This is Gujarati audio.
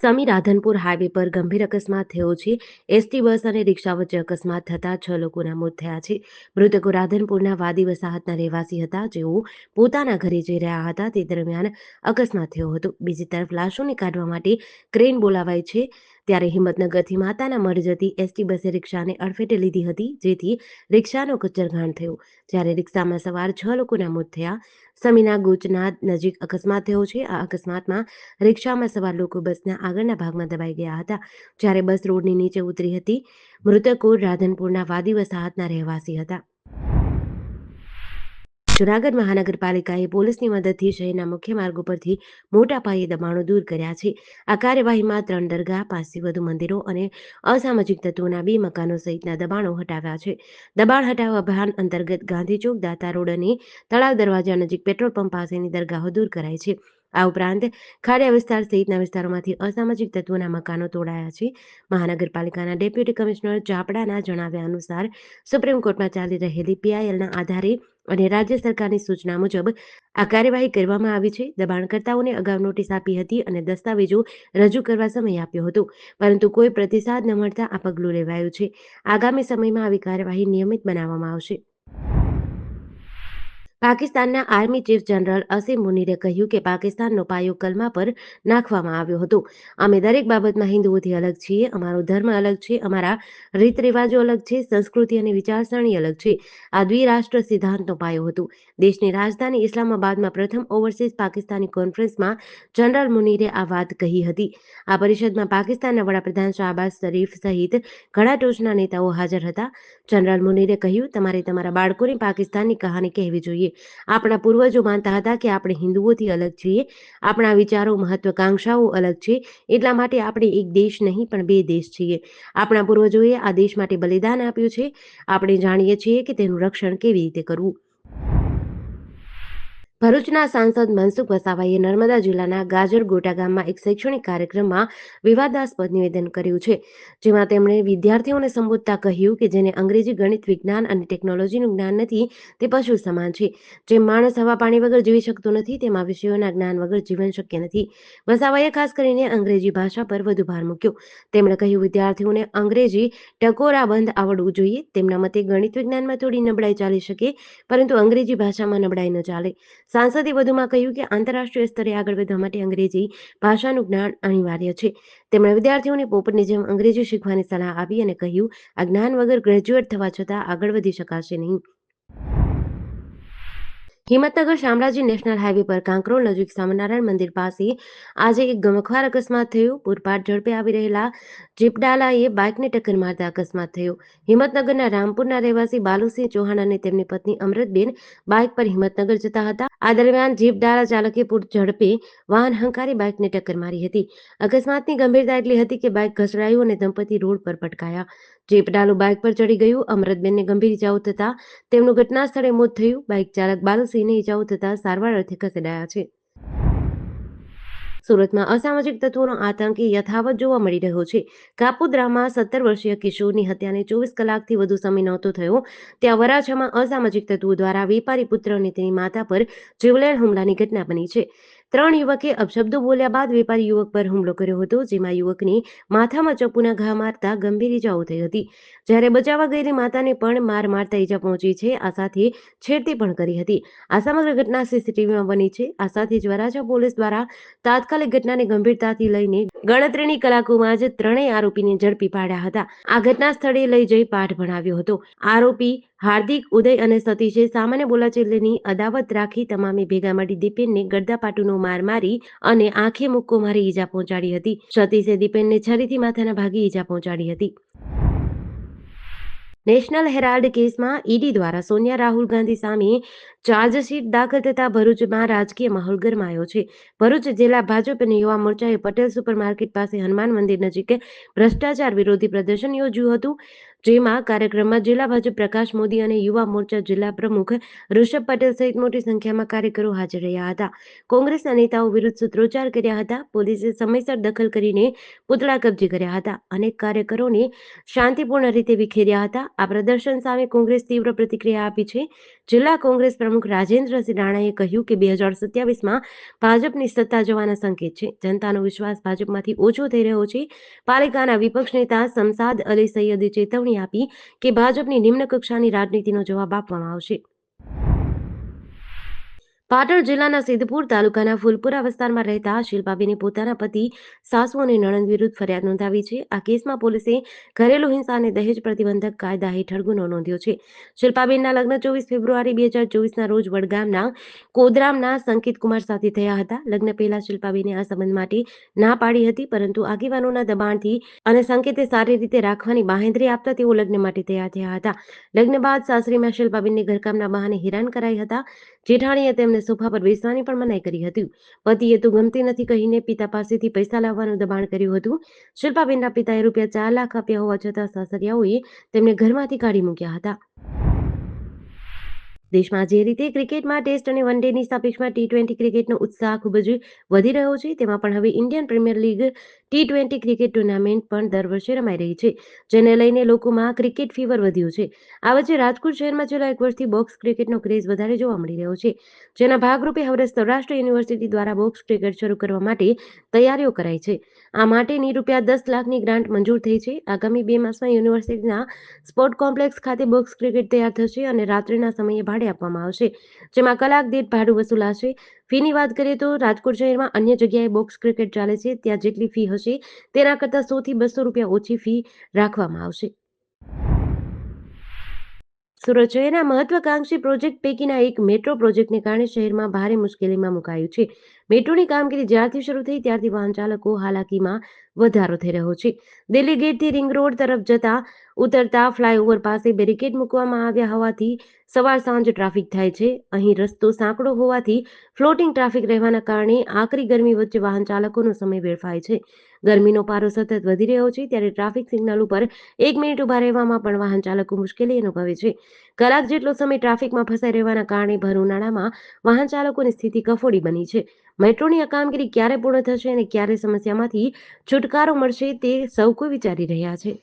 સમી રાધનપુર હાઈવે પર ગંભીર અકસ્માત થયો છે। એસટી બસ અને રિક્ષા વચ્ચે અકસ્માત થતા 6 લોકોના મોત થયા છે। મૃતકો રાધનપુરના વાદી વસાહતના રહેવાસી હતા, જેઓ પોતાના ઘરે જઈ રહ્યા હતા તે દરમિયાન અકસ્માત થયો હતો। બીજી તરફ લાશોને કાઢવા માટે ક્રેન બોલાવાઈ છે, ત્યારે હિંમતનગરથી માતાના મઢ જતી એસટી બસે રિક્ષાને અડફેટે લીધી હતી, જેથી રિક્ષાનો કચ્ચરઘાણ થયો, જ્યારે રિક્ષામાં સવાર 6 લોકોના મોત થયા। સમીના ગોચનાદ નજીક અકસ્માત થયો છે। આ અકસ્માતમાં રિક્ષામાં સવાર લોકો બસના આગળના ભાગમાં દબાઈ ગયા હતા, જ્યારે બસ રોડની નીચે ઉતરી હતી। મૃતકો રાધનપુરના વાદી વસાહતના રહેવાસી હતા। જૂનાગઢ મહાનગરપાલિકાએ પોલીસની મદદથી શહેરના મુખ્ય માર્ગો પરથી મોટા પાયે દબાણો દૂર કર્યા છે। આ કાર્યવાહીમાં 3 દરગાહ, 5થી વધુ મંદિરો અને અસામાજિક તત્વોના 2 મકાનો સહિતના દબાણો હટાવ્યા છે। દબાણ હટાવ અભિયાન અંતર્ગત ગાંધી ચોક, દાતા રોડ અને તળાવ દરવાજા નજીક પેટ્રોલ પંપ પાસેની દરગાહો દૂર કરાઈ છે। આ ઉપરાંત ખાડિયા વિસ્તાર સહિતના વિસ્તારોમાંથી અસામાજિક તત્વોના મકાનો તોડાયા છે। મહાનગરપાલિકાના ડેપ્યુટી કમિશનર ચાપડાના જણાવ્યા અનુસાર સુપ્રીમ કોર્ટમાં ચાલી રહેલી પીઆઈએલના આધારે અને રાજ્ય સરકારની સૂચના મુજબ આ કાર્યવાહી કરવામાં આવી છે। દબાણકર્તાઓને અગાઉ નોટિસ આપી હતી અને દસ્તાવેજો રજૂ કરવા સમય આપ્યો હતો, પરંતુ કોઈ પ્રતિસાદ ન મળતા આ પગલું લેવાયું છે। આગામી સમયમાં આવી કાર્યવાહી નિયમિત બનાવવામાં આવશે। પાકિસ્તાનના આર્મી ચીફ જનરલ અસીમ મુનીરે કહ્યું કે પાકિસ્તાનનો પાયો કલમા પર નાખવામાં આવ્યો હતો। અમે દરેક બાબતમાં હિન્દુઓથી અલગ છીએ। અમારો ધર્મ અલગ છે, અમારા રીત રિવાજો અલગ છે, સંસ્કૃતિ અને વિચારસરણી અલગ છે। આ દ્વિરાષ્ટ્ર સિદ્ધાંતનો પાયો હતો। દેશની રાજધાની ઇસ્લામાબાદમાં પ્રથમ ઓવરસીઝ પાકિસ્તાની કોન્ફરન્સમાં જનરલ મુનીરે આ વાત કહી હતી। આ પરિષદમાં પાકિસ્તાનના વડાપ્રધાન શાહબાઝ શરીફ સહિત ઘણા ટોચના નેતાઓ હાજર હતા। જનરલ મુનીરે કહ્યું, તમારે તમારા બાળકોને પાકિસ્તાનની કહાની કહેવી જોઈએ। આપણા પૂર્વજો માનતા હતા કે આપણે હિન્દુઓથી અલગ છીએ, આપણા વિચારો, મહત્વાકાંક્ષાઓ અલગ છે, એટલા માટે આપણે એક દેશ નહીં પણ 2 દેશ છીએ। આપણા પૂર્વજોએ આ દેશ માટે બલિદાન આપ્યું છે। આપણે જાણીએ છીએ કે તેનું રક્ષણ કેવી રીતે કરવું। ભરૂચના સાંસદ મનસુખ વસાવાએ નર્મદા જિલ્લાના ગાજરગોટા ગામમાં એક શૈક્ષણિક કાર્યક્રમમાં વિવાદાસ્પદ નિવેદન કર્યું છે, જેમાં તેમણે વિદ્યાર્થીઓને સંબોધતા કહ્યું કે જેને અંગ્રેજી, ગણિત, વિજ્ઞાન અને ટેકનોલોજીનું જ્ઞાન નથી તે પશુ સમાન છે। જેમ માણસ હવા પાણી વગર જીવી શકતો નથી, તેમ આ વિષયોના જ્ઞાન વગર જીવન શક્ય નથી। વસાવાએ ખાસ કરીને અંગ્રેજી ભાષા પર વધુ ભાર મૂક્યો। તેમણે કહ્યું, વિદ્યાર્થીઓને અંગ્રેજી ટકોરાબંધ આવડવું જોઈએ। તેમના મતે ગણિત વિજ્ઞાનમાં થોડી નબળાઈ ચાલી શકે, પરંતુ અંગ્રેજી ભાષામાં નબળાઈ ન ચાલે। સાંસદે વધુમાં કહ્યું કે આંતરરાષ્ટ્રીય સ્તરે આગળ વધવા માટે અંગ્રેજી ભાષાનું જ્ઞાન અનિવાર્ય છે। તેમણે વિદ્યાર્થીઓને પોપટની જેમ અંગ્રેજી શીખવાની સલાહ આપી અને કહ્યું, આ જ્ઞાન વગર ગ્રેજ્યુએટ થવા છતાં આગળ વધી શકાશે નહીં। હિંમતનગર શામળાજી નેશનલ હાઈવે પર કાંકરોલ નજીક સ્વામિનારાયણ મંદિર પાસે આજે એક ગમખ્વાર અકસ્માત થયો। પૂરપાટ ઝડપે આવી રહેલા જીપડાલાએ બાઇકને ટક્કર મારતા અકસ્માત થયો। હિંમતનગરના રામપુરના રહેવાસી બાલુસિંહ ચૌહાણ અને તેમની પત્ની અમૃતબેન બાઇક પર હિંમતનગર જતા હતા। આ દરમિયાન જીપડાલા ચાલકે પૂર ઝડપે વાહન હંકારી બાઇકને ટક્કર મારી હતી। અકસ્માતની ગંભીરતા એટલી હતી કે બાઇક ઘસડાયું અને દંપતી રોડ પર પટકાયા। જીપડાલું બાઇક પર ચડી ગયું। અમૃતબેનને ગંભીર ઇજાઓ થતા તેમનું ઘટના સ્થળે મોત થયું। બાઇક ચાલક બાલુસિંહને ઇજાઓ થતા સારવાર અર્થે ખસેડાયા છે। સુરતમાં અસામાજિક તત્વોનો આતંક યથાવત જોવા મળી રહ્યો છે। કાપોદ્રામાં 17 વર્ષીય કિશોરની હત્યાને 24 કલાકથી વધુ સમય નહોતો થયો, ત્યાં વરાછામાં અસામાજિક તત્વો દ્વારા વેપારી પુત્ર અને તેની માતા પર જીવલેણ હુમલાની ઘટના બની છે। 3 યુવકે અપશબ્દો બોલ્યા બાદ વેપારી યુવક પર હુમલો કર્યો હતો, જેમાં યુવકની માથામાં ચપ્પુના ઘા મારતા ગંભીર ઇજાઓ થઈ હતી, જ્યારે બચાવવા ગયેલી માતાને પણ માર મારતા ઇજા પહોંચી છે। આ સાથે છેડતી પણ કરી હતી। આ સમગ્ર ઘટના સીસીટીવીમાં બની છે। આ સાથે જ વરાછા પોલીસ દ્વારા તાત્કાલિક ઘટનાને ગંભીરતાથી લઈને ગણતરીની કલાકોમાં જ ત્રણેય આરોપીને ઝડપી પાડ્યા હતા। આ ઘટના સ્થળે લઈ જઈ પાઠ ભણાવ્યો હતો। આરોપી હાર્દિક, ઉદય અને સતીશે સામાન્ય બોલાચાલીની અદાવત રાખી તમામે ભેગા મળી દીપેનને ગડદાપાટુનો માર મારી અને આંખે મુક્કો મારી ઈજા પહોંચાડી હતી। સતીશે દીપેનને છરીથી માથાના ભાગે ઈજા પહોંચાડી હતી। નેશનલ હેરાલ્ડ કેસમાં ઈડી દ્વારા સોનિયા રાહુલ ગાંધી સામે ચાર્જશીટ દાખલ થતા ભરૂચમાં રાજકીય માહોલ ગરમાયો છે। ભરૂચ જિલ્લા ભાજપ અને યુવા મોરચાએ પટેલ સુપર માર્કેટ પાસે હનુમાન મંદિર નજીક ભ્રષ્ટાચાર વિરોધી પ્રદર્શન યોજ્યું હતું, જેમાં કાર્યક્રમમાં જિલ્લા ભાજપ પ્રકાશ મોદી અને યુવા મોરચા જિલ્લા પ્રમુખ ઋષભ પટેલ સહિત મોટી સંખ્યામાં કાર્યકરો હાજર રહ્યા હતા। કોંગ્રેસના નેતાઓ વિરુદ્ધ સૂત્રોચ્ચાર કર્યા હતા। પોલીસે સમયસર દખલ કરીને પૂતળા કબજે કર્યા હતા। અનેક કાર્યકરોને શાંતિપૂર્ણ રીતે વિખેર્યા હતા। આ પ્રદર્શન સામે કોંગ્રેસ તીવ્ર પ્રતિક્રિયા આપી છે, જિલ્લા કોંગ્રેસ પ્રમુખ રાજેન્દ્રસિંહ રાણાએ કહ્યું કે 2027માં ભાજપની સત્તા જવાના સંકેત છે. જનતાનો વિશ્વાસ ભાજપમાંથી ઓછો થઈ રહ્યો છે. પાલિકાના વિપક્ષ નેતા શમશાદ અલી સૈયદે ચેતવણી આપી કે ભાજપની નિમ્ન કક્ષાની રાજનીતિનો જવાબ આપવામાં આવશે. પાટણ જિલ્લાના સિદ્ધપુર તાલુકાના ફૂલપુરા વિસ્તારમાં રહેતા શિલ્પાબેને પોતાના પતિ, સાસુ અને નણંદ વિરુદ્ધ ફરિયાદ નોંધાવી છે. આ કેસમાં પોલીસે ઘરેલુ હિંસા અને દહેજ પ્રતિબંધક કાયદા હેઠળ ગુનો નોંધ્યો છે. શિલ્પાબેનના લગ્ન 24 ફેબ્રુઆરી 2024ના રોજ વડગામના કોદરામના સંકેત કુમાર સાથે થયા હતા. લગ્ન પહેલા શિલ્પાબેને આ સંબંધ માટે ના પાડી હતી, પરંતુ આગેવાનોના દબાણથી અને સંકેતે સારી રીતે રાખવાની બાંહેધરી આપતા તેઓ લગ્ન માટે તૈયાર થયા હતા. લગ્ન બાદ સાસરીમાં શિલ્પાબેનને ઘરકામના બહાને હેરાન કરાઈ હતા. જેઠાણીએ તેમને સોફા પર બેસવાની પણ મનાઈ કરી હતી. પતિએ તો ગમતી નથી કહીને પિતા પાસેથી પૈસા લાવવાનું દબાણ કર્યું હતું. શિલ્પાબેનના પિતાએ રૂપિયા 4 લાખ આપ્યા હોવા છતાં સાસરિયાઓએ તેમને ઘરમાંથી કાઢી મૂક્યા હતા. દેશમાં જે રીતે ક્રિકેટમાં ટેસ્ટ અને વન ડેની સાપેક્ષમાં T20 ક્રિકેટનો ઉત્સાહ ખૂબ જ વધી રહ્યો છે, તેમાં પણ હવે Indian premier league T20 cricket tournament પણ દર વર્ષે રમાઈ રહી છે, જેને લઈને લોકોમાં ક્રિકેટ ફીવર વધ્યું છે. આ વચ્ચે રાજકોટ શહેરમાં છેલ્લા 1 વર્ષથી બોક્સ ક્રિકેટનો ક્રેઝ વધારે જોવા મળી રહ્યો છે, જેના ભાગરૂપે હવે સૌરાષ્ટ્ર યુનિવર્સિટી દ્વારા બોક્સ ક્રિકેટ શરૂ કરવા માટે તૈયારીઓ કરાઈ છે. આ માટેની ₹10 લાખની ગ્રાન્ટ મંજૂર થઈ છે. આગામી 2 માસમાં યુનિવર્સિટીના સ્પોર્ટ કોમ્પ્લેક્સ ખાતે બોક્સ ક્રિકેટ તૈયાર થશે અને રાત્રિના સમયે ભાડે આપવામાં આવશે, જેમાં કલાક દીઠ ભાડું વસૂલાશે. ફીની વાત કરીએ તો રાજકોટ શહેરમાં અન્ય જગ્યાએ બોક્સ ક્રિકેટ ચાલે છે, ત્યાં જેટલી ફી હશે તેના કરતાં 100 થી 200 રૂપિયા ઓછી ફી રાખવામાં આવશે. સુરત શહેરના મહત્વાકાંક્ષી પ્રોજેક્ટ પૈકીના એક મેટ્રો પ્રોજેક્ટને કારણે શહેરમાં ભારે મુશ્કેલીમાં મુકાયું છે. મેટ્રોની કામગીરી જ્યારથી શરૂ થઈ ત્યારથી વાહન ચાલકો હાલાકીમાં વધારો થઈ રહ્યો છે. દિલ્હી ગેટથી રિંગ રોડ તરફ જતા ઉતરતા ફ્લાયઓવર પાસે બેરિકેડ મૂકવામાં આવ્યા હોવાથી સવાર સાંજ ટ્રાફિક થાય છે. અહીં રસ્તો સાંકડો હોવાથી ફ્લોટિંગ ટ્રાફિક રહેવાના કારણે આકરી ગરમી વચ્ચે વાહન ચાલકોનો સમય વેડફાય છે. ગરમીનો પારો સતત વધી રહ્યો છે, ત્યારે ટ્રાફિક સિગ્નલ ઉપર 1 મિનિટ ઉભા રહેવામાં પણ વાહન ચાલકો મુશ્કેલી અનુભવે છે. કલાક જેટલો સમય ટ્રાફિકમાં ફસાઈ રહેવાના કારણે ભર ઉનાળામાં વાહન ચાલકોની સ્થિતિ કફોડી બની છે. મેટ્રોની આ કામગીરી ક્યારે પૂર્ણ થશે અને ક્યારે સમસ્યામાંથી છુટકારો મળશે તે સૌ કોઈ વિચારી રહ્યા છે.